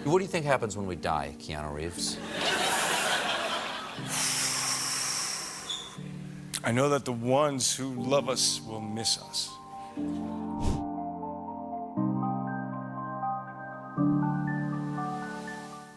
What do you think happens when we die, Keanu Reeves? I know that the ones who love us will miss us.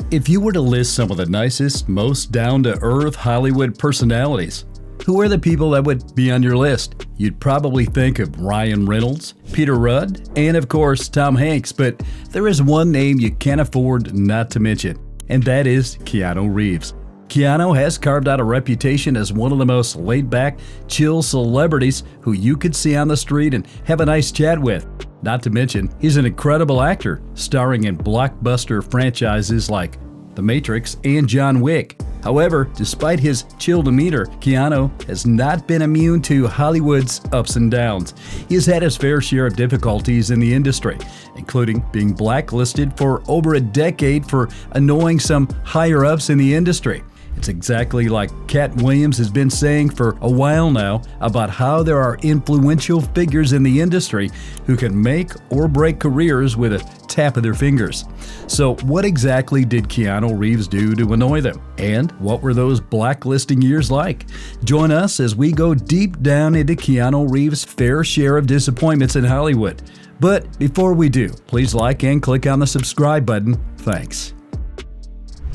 If you were to list some of the nicest, most down-to-earth Hollywood personalities, who are the people that would be on your list? You'd probably think of Ryan Reynolds, Peter Rudd, and of course Tom Hanks, but there is one name you can't afford not to mention, and that is Keanu Reeves. Keanu has carved out a reputation as one of the most laid-back, chill celebrities who you could see on the street and have a nice chat with. Not to mention, he's an incredible actor, starring in blockbuster franchises like The Matrix and John Wick. However, despite his chill demeanor, Keanu has not been immune to Hollywood's ups and downs. He has had his fair share of difficulties in the industry, including being blacklisted for over a decade for annoying some higher-ups in the industry. It's exactly like Katt Williams has been saying for a while now about how there are influential figures in the industry who can make or break careers with a tap of their fingers. So what exactly did Keanu Reeves do to annoy them? And what were those blacklisting years like? Join us as we go deep down into Keanu Reeves' fair share of disappointments in Hollywood. But before we do, please like and click on the subscribe button. Thanks.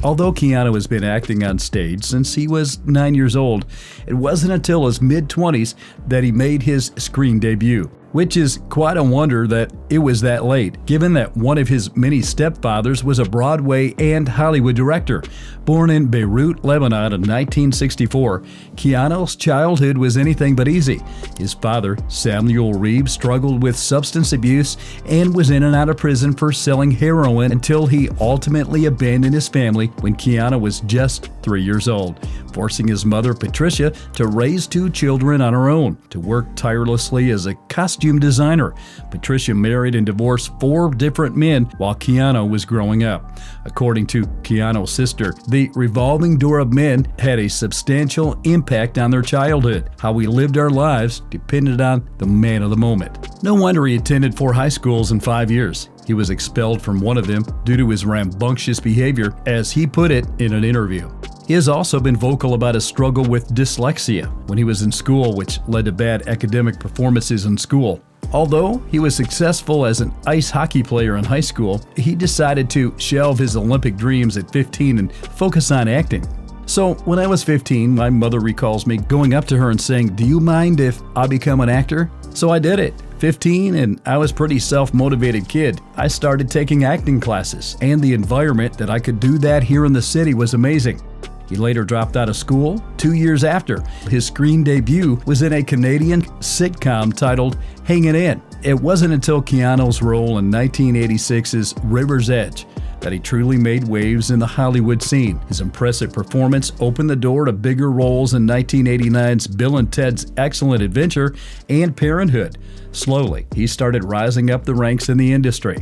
Although Keanu has been acting on stage since he was 9 years old, it wasn't until his mid-20s that he made his screen debut, which is quite a wonder that it was that late, given that one of his many stepfathers was a Broadway and Hollywood director. Born in Beirut, Lebanon in 1964, Keanu's childhood was anything but easy. His father, Samuel Reeves, struggled with substance abuse and was in and out of prison for selling heroin until he ultimately abandoned his family when Keanu was just 3 years old, forcing his mother, Patricia, to raise 2 children on her own, to work tirelessly as a costume designer. Patricia married and divorced 4 different men while Keanu was growing up. According to Keanu's sister, the revolving door of men had a substantial impact on their childhood. How we lived our lives depended on the man of the moment. No wonder he attended 4 high schools in 5 years. He was expelled from one of them due to his rambunctious behavior, as he put it in an interview. He has also been vocal about his struggle with dyslexia when he was in school, which led to bad academic performances in school. Although he was successful as an ice hockey player in high school, he decided to shelve his Olympic dreams at 15 and focus on acting. So when I was 15, my mother recalls me going up to her and saying, "Do you mind if I become an actor?" So I did it. 15, and I was a pretty self-motivated kid. I started taking acting classes, and the environment that I could do that here in the city was amazing. He later dropped out of school 2 years after. His screen debut was in a Canadian sitcom titled Hangin' In. It wasn't until Keanu's role in 1986's River's Edge that he truly made waves in the Hollywood scene. His impressive performance opened the door to bigger roles in 1989's Bill and Ted's Excellent Adventure and Parenthood. Slowly, he started rising up the ranks in the industry.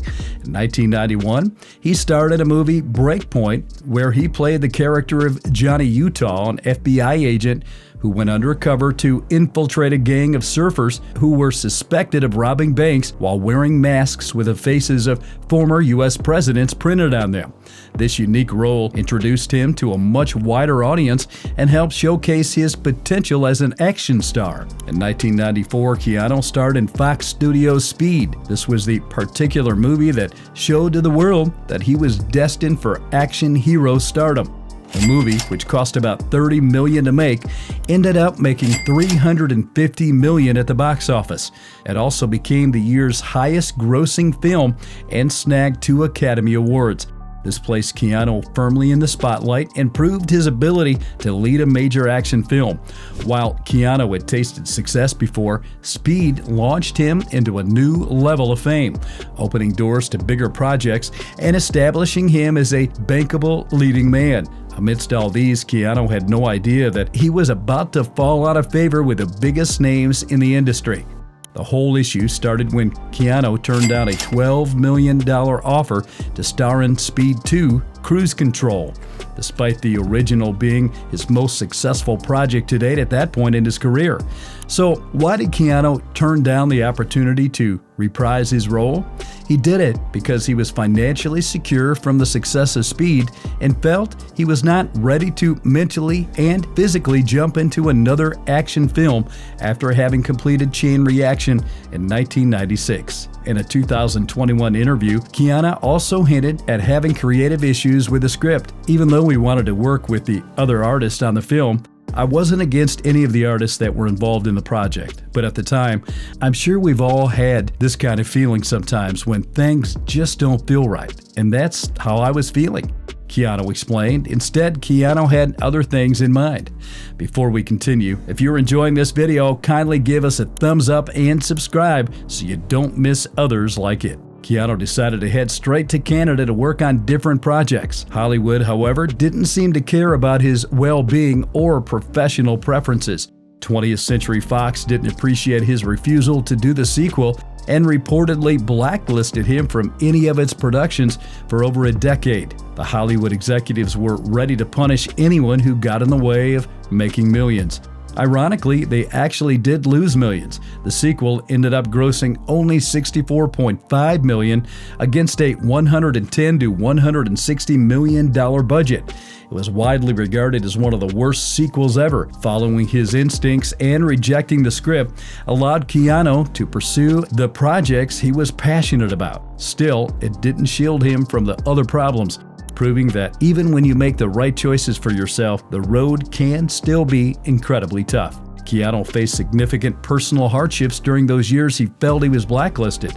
In 1991, he starred in a movie, Breakpoint, where he played the character of Johnny Utah, an FBI agent who went undercover to infiltrate a gang of surfers who were suspected of robbing banks while wearing masks with the faces of former U.S. presidents printed on them. This unique role introduced him to a much wider audience and helped showcase his potential as an action star. In 1994, Keanu starred in Fox Studios' Speed. This was the particular movie that showed to the world that he was destined for action hero stardom. The movie, which cost about $30 million to make, ended up making $350 million at the box office. It also became the year's highest-grossing film and snagged 2 Academy Awards. This placed Keanu firmly in the spotlight and proved his ability to lead a major action film. While Keanu had tasted success before, Speed launched him into a new level of fame, opening doors to bigger projects and establishing him as a bankable leading man. Amidst all these, Keanu had no idea that he was about to fall out of favor with the biggest names in the industry. The whole issue started when Keanu turned down a $12 million offer to star in Speed 2: Cruise Control, despite the original being his most successful project to date at that point in his career. So why did Keanu turn down the opportunity to reprise his role? He did it because he was financially secure from the success of Speed and felt he was not ready to mentally and physically jump into another action film after having completed Chain Reaction in 1996. In a 2021 interview, Keanu also hinted at having creative issues with the script. Even though we wanted to work with the other artists on the film, I wasn't against any of the artists that were involved in the project, but at the time, I'm sure we've all had this kind of feeling sometimes when things just don't feel right, and that's how I was feeling, Keanu explained. Instead, Keanu had other things in mind. Before we continue, if you're enjoying this video, kindly give us a thumbs up and subscribe so you don't miss others like it. Keanu decided to head straight to Canada to work on different projects. Hollywood, however, didn't seem to care about his well-being or professional preferences. 20th Century Fox didn't appreciate his refusal to do the sequel and reportedly blacklisted him from any of its productions for over a decade. The Hollywood executives were ready to punish anyone who got in the way of making millions. Ironically, they actually did lose millions. The sequel ended up grossing only $64.5 million against a $110 to $160 million budget. It was widely regarded as one of the worst sequels ever. Following his instincts and rejecting the script allowed Keanu to pursue the projects he was passionate about. Still, it didn't shield him from the other problems, proving that even when you make the right choices for yourself, the road can still be incredibly tough. Keanu faced significant personal hardships during those years he felt he was blacklisted.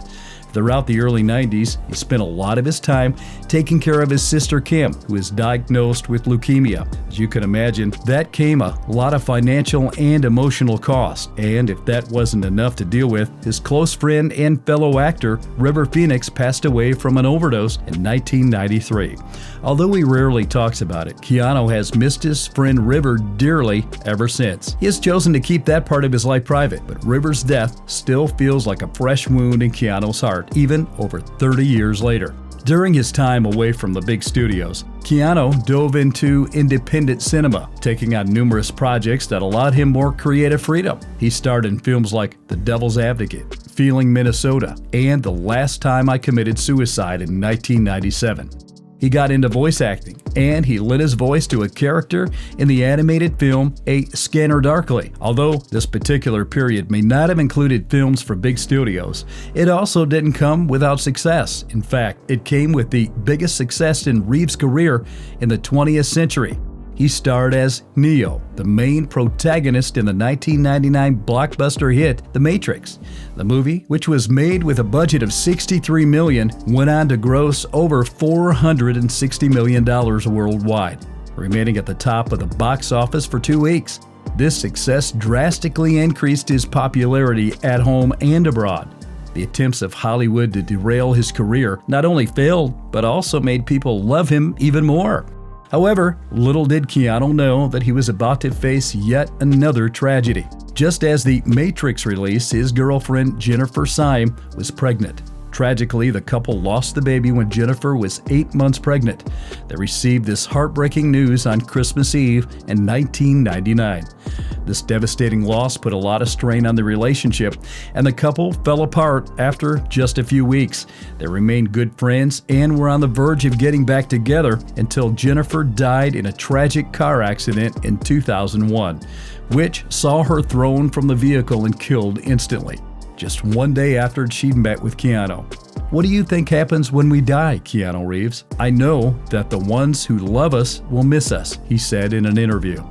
Throughout the early 90s, he spent a lot of his time taking care of his sister Kim, who was diagnosed with leukemia. As you can imagine, that came a lot of financial and emotional cost. And if that wasn't enough to deal with, his close friend and fellow actor River Phoenix passed away from an overdose in 1993. Although he rarely talks about it, Keanu has missed his friend River dearly ever since. He has chosen to keep that part of his life private, but River's death still feels like a fresh wound in Keanu's heart, even over 30 years later. During his time away from the big studios, Keanu dove into independent cinema, taking on numerous projects that allowed him more creative freedom. He starred in films like The Devil's Advocate, Feeling Minnesota, and The Last Time I Committed Suicide in 1997. He got into voice acting, and he lent his voice to a character in the animated film A Scanner Darkly. Although this particular period may not have included films for big studios, it also didn't come without success. In fact, it came with the biggest success in Reeves' career in the 20th century. He starred as Neo, the main protagonist in the 1999 blockbuster hit The Matrix. The movie, which was made with a budget of $63 million, went on to gross over $460 million worldwide, remaining at the top of the box office for 2 weeks. This success drastically increased his popularity at home and abroad. The attempts of Hollywood to derail his career not only failed, but also made people love him even more. However, little did Keanu know that he was about to face yet another tragedy. Just as The Matrix released, his girlfriend Jennifer Syme was pregnant. Tragically, the couple lost the baby when Jennifer was 8 months pregnant. They received this heartbreaking news on Christmas Eve in 1999. This devastating loss put a lot of strain on the relationship, and the couple fell apart after just a few weeks. They remained good friends and were on the verge of getting back together until Jennifer died in a tragic car accident in 2001, which saw her thrown from the vehicle and killed instantly, just 1 day after she'd met with Keanu. What do you think happens when we die, Keanu Reeves? I know that the ones who love us will miss us, he said in an interview.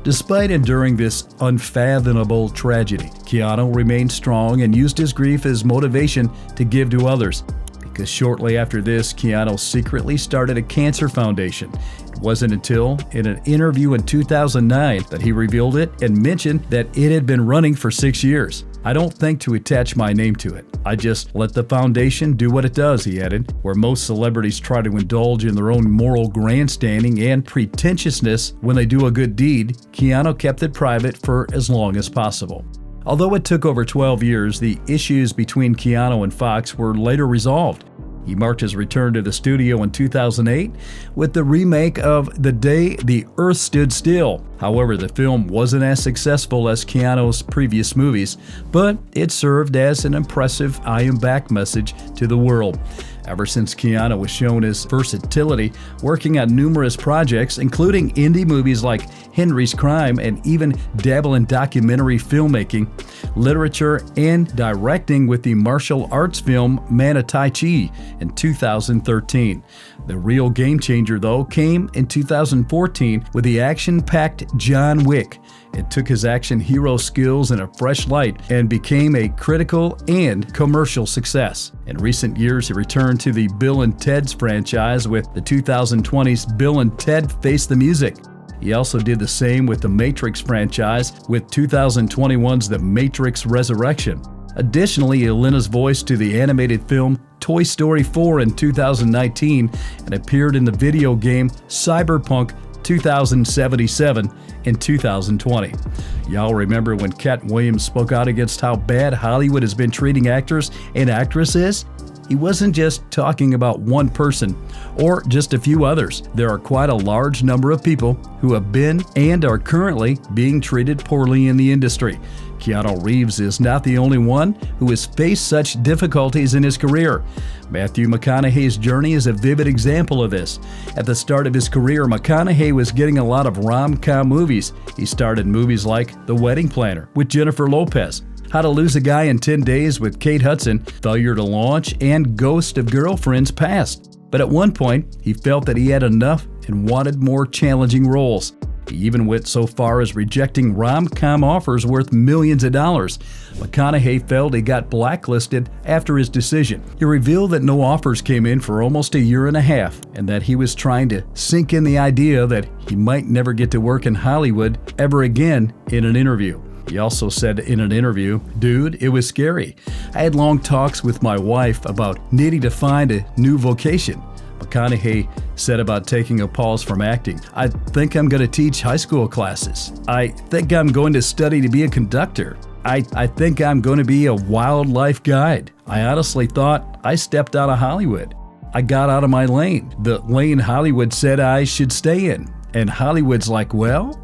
Despite enduring this unfathomable tragedy, Keanu remained strong and used his grief as motivation to give to others. Because shortly after this, Keanu secretly started a cancer foundation. It wasn't until in an interview in 2009 that he revealed it and mentioned that it had been running for 6 years. I don't think to attach my name to it. I just let the foundation do what it does, he added. Where most celebrities try to indulge in their own moral grandstanding and pretentiousness when they do a good deed, Keanu kept it private for as long as possible. Although it took over 12 years, the issues between Keanu and Fox were later resolved. He marked his return to the studio in 2008 with the remake of The Day the Earth Stood Still, However, the film wasn't as successful as Keanu's previous movies, but it served as an impressive I am back message to the world. Ever since Keanu was shown his versatility, working on numerous projects, including indie movies like Henry's Crime and even dabble in documentary filmmaking, literature, and directing with the martial arts film Man of Tai Chi in 2013. The real game changer, though, came in 2014 with the action-packed John Wick. It took his action hero skills in a fresh light and became a critical and commercial success. In recent years, he returned to the Bill and Ted's franchise with the 2020's Bill and Ted Face the Music. He also did the same with the Matrix franchise with 2021's The Matrix Resurrection. Additionally, he lent his voice to the animated film Toy Story 4 in 2019 and appeared in the video game Cyberpunk 2077 in 2020. Y'all remember when Katt Williams spoke out against how bad Hollywood has been treating actors and actresses? He wasn't just talking about one person or just a few others. There are quite a large number of people who have been and are currently being treated poorly in the industry. Keanu Reeves is not the only one who has faced such difficulties in his career. Matthew McConaughey's journey is a vivid example of this. At the start of his career, McConaughey was getting a lot of rom-com movies. He starred in movies like The Wedding Planner with Jennifer Lopez, How to Lose a Guy in 10 Days with Kate Hudson, Failure to Launch, and Ghost of Girlfriends Past. But at one point, he felt that he had enough and wanted more challenging roles. He even went so far as rejecting rom-com offers worth millions of dollars. McConaughey felt he got blacklisted after his decision. He revealed that no offers came in for almost a year and a half, and that he was trying to sink in the idea that he might never get to work in Hollywood ever again in an interview. He also said in an interview, "Dude, it was scary. I had long talks with my wife about needing to find a new vocation." McConaughey said about taking a pause from acting, "I think I'm going to teach high school classes. I think I'm going to study to be a conductor. I think I'm going to be a wildlife guide. I honestly thought I stepped out of Hollywood. I got out of my lane, the lane Hollywood said I should stay in. And Hollywood's like, well,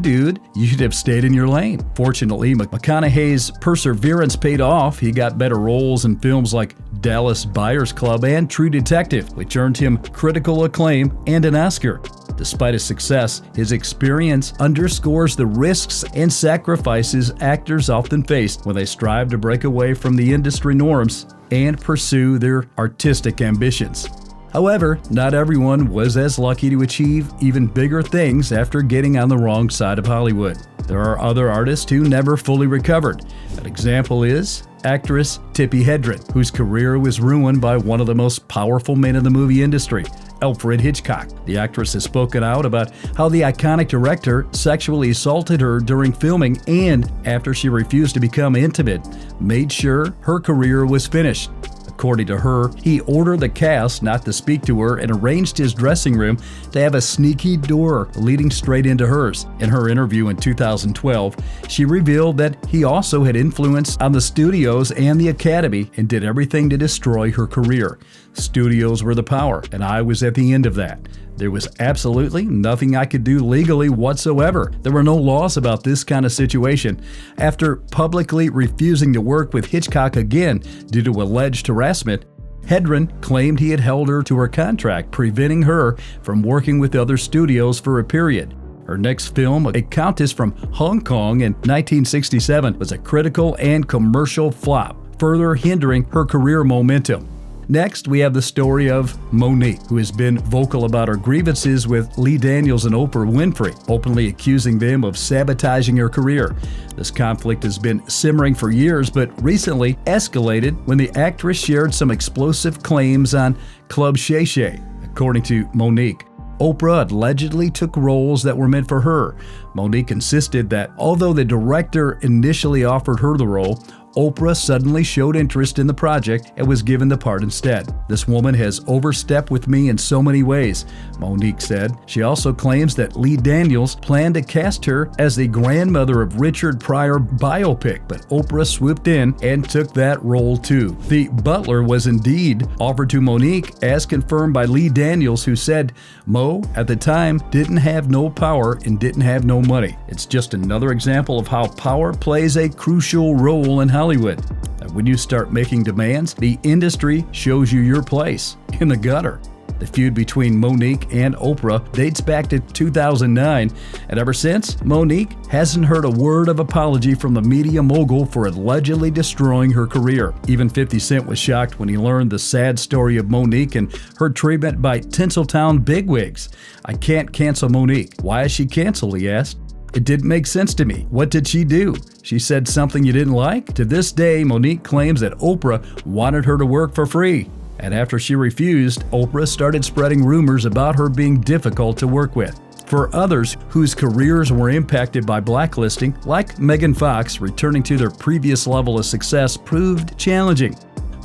dude, you should have stayed in your lane." Fortunately, McConaughey's perseverance paid off. He got better roles in films like Dallas Buyers Club and True Detective, which earned him critical acclaim and an Oscar. Despite his success, his experience underscores the risks and sacrifices actors often face when they strive to break away from the industry norms and pursue their artistic ambitions. However, not everyone was as lucky to achieve even bigger things after getting on the wrong side of Hollywood. There are other artists who never fully recovered. An example is actress Tippi Hedren, whose career was ruined by one of the most powerful men in the movie industry, Alfred Hitchcock. The actress has spoken out about how the iconic director sexually assaulted her during filming and, after she refused to become intimate, made sure her career was finished. According to her, he ordered the cast not to speak to her and arranged his dressing room to have a sneaky door leading straight into hers. In her interview in 2012, she revealed that he also had influence on the studios and the Academy and did everything to destroy her career. Studios were the power, and I was at the end of that. There was absolutely nothing I could do legally whatsoever. There were no laws about this kind of situation. After publicly refusing to work with Hitchcock again due to alleged harassment, Hedren claimed he had held her to her contract, preventing her from working with other studios for a period. Her next film, A Countess from Hong Kong in 1967, was a critical and commercial flop, further hindering her career momentum. Next, we have the story of Monique, who has been vocal about her grievances with Lee Daniels and Oprah Winfrey, openly accusing them of sabotaging her career. This conflict has been simmering for years, but recently escalated when the actress shared some explosive claims on Club Shay Shay. According to Monique, Oprah allegedly took roles that were meant for her. Monique insisted that although the director initially offered her the role, Oprah suddenly showed interest in the project and was given the part instead. This woman has overstepped with me in so many ways, Monique said. She also claims that Lee Daniels planned to cast her as the grandmother of Richard Pryor biopic, but Oprah swooped in and took that role too. The butler was indeed offered to Monique, as confirmed by Lee Daniels, who said Mo, at the time, didn't have no power and didn't have no money. It's just another example of how power plays a crucial role in Hollywood. And when you start making demands, the industry shows you your place in the gutter. The feud between Monique and Oprah dates back to 2009, and ever since, Monique hasn't heard a word of apology from the media mogul for allegedly destroying her career. Even 50 Cent was shocked when he learned the sad story of Monique and her treatment by Tinseltown bigwigs. "I can't cancel Monique. Why is she canceled?" he asked. "It didn't make sense to me. What did she do? She said something you didn't like?" To this day, Monique claims that Oprah wanted her to work for free. And after she refused, Oprah started spreading rumors about her being difficult to work with. For others whose careers were impacted by blacklisting, like Megan Fox, returning to their previous level of success proved challenging.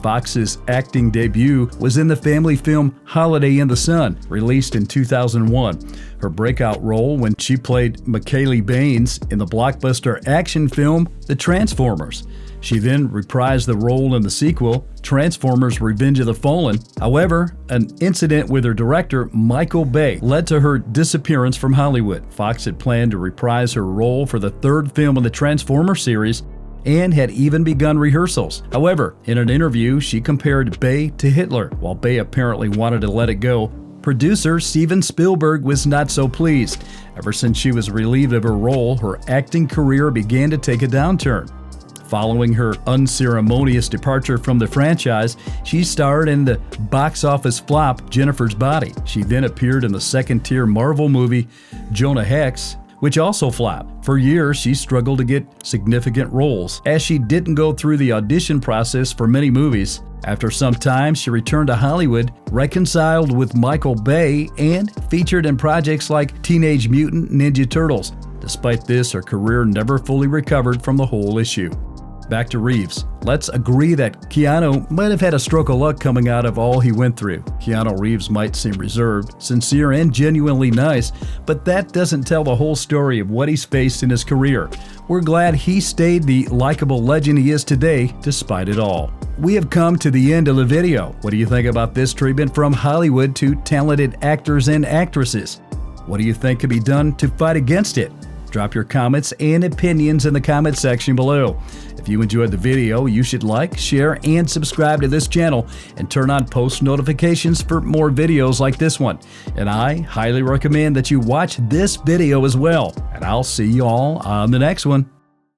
Fox's acting debut was in the family film Holiday in the Sun, released in 2001. Her breakout role when she played McKaylee Baines in the blockbuster action film The Transformers. She then reprised the role in the sequel, Transformers: Revenge of the Fallen. However, an incident with her director, Michael Bay, led to her disappearance from Hollywood. Fox had planned to reprise her role for the third film in the Transformers series and had even begun rehearsals. However, in an interview, she compared Bay to Hitler. While Bay apparently wanted to let it go, producer Steven Spielberg was not so pleased. Ever since she was relieved of her role, her acting career began to take a downturn. Following her unceremonious departure from the franchise, she starred in the box office flop Jennifer's Body. She then appeared in the second-tier Marvel movie Jonah Hex, which also flopped. For years, she struggled to get significant roles, as she didn't go through the audition process for many movies. After some time, she returned to Hollywood, reconciled with Michael Bay, and featured in projects like Teenage Mutant Ninja Turtles. Despite this, her career never fully recovered from the whole issue. Back to Reeves. Let's agree that Keanu might have had a stroke of luck coming out of all he went through. Keanu Reeves might seem reserved, sincere, and genuinely nice, but that doesn't tell the whole story of what he's faced in his career. We're glad he stayed the likable legend he is today, despite it all. We have come to the end of the video. What do you think about this treatment from Hollywood to talented actors and actresses? What do you think could be done to fight against it? Drop your comments and opinions in the comment section below. If you enjoyed the video, you should like, share, and subscribe to this channel and turn on post notifications for more videos like this one. And I highly recommend that you watch this video as well. And I'll see you all on the next one.